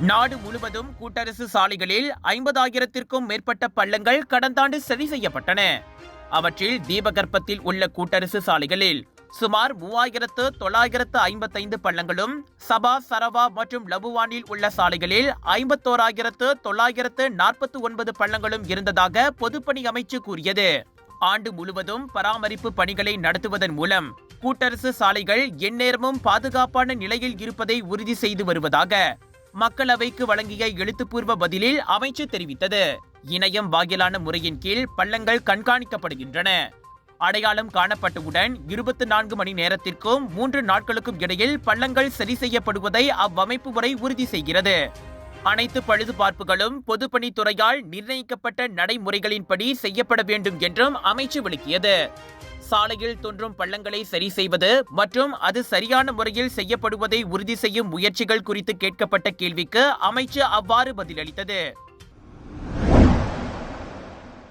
நாடு முழுவதும் கூட்டரசு சாலைகளில் 50,000த்திற்கும் மேற்பட்ட பள்ளங்கள் கடந்த ஆண்டு சரி செய்யப்பட்டன. அவற்றில் தீபகற்பத்தில் உள்ள கூட்டரசு சாலைகளில் சுமார் 3,955 பள்ளங்களும், சபா, சரவா மற்றும் லபுவானில் உள்ள சாலைகளில் 51,949 பள்ளங்களும் இருந்ததாக பொதுப்பணி அமைச்சு கூறியது. ஆண்டு முழுவதும் பராமரிப்பு பணிகளை நடத்துவதன் மூலம் கூட்டரசு சாலைகள் எந்நேரமும் பாதுகாப்பான நிலையில் இருப்பதை உறுதி செய்து வருவதாக மக்களவைக்கு வழங்கிய எழுத்துப்பூர்வ பதிலில் அமைச்சு தெரிவித்தது. இணையம் வாயிலான முறையின் கீழ் பள்ளங்கள் கண்காணிக்கப்படுகின்றன. அடையாளம் காணப்பட்டவுடன் 24 மணி நேரத்திற்கும் 3 நாட்களுக்கும் இடையில் பள்ளங்கள் சரி செய்யப்படுவதை அவ்வமைப்பு முறை உறுதி செய்கிறது. அனைத்து பழுதுபார்ப்புகளும் பொதுப்பணித்துறையால் நிர்ணயிக்கப்பட்ட நடைமுறைகளின்படி செய்யப்பட வேண்டும் என்றும் அமைச்சு விளக்கியது. சாலையில் தோன்றும் பள்ளங்களை சரி செய்வது மற்றும் அது சரியான முறையில் செய்யப்படுவதை உறுதி செய்யும் முயற்சிகள் குறித்து கேட்கப்பட்ட கேள்விக்கு அமைச்சு அவ்வாறு பதிலளித்தது.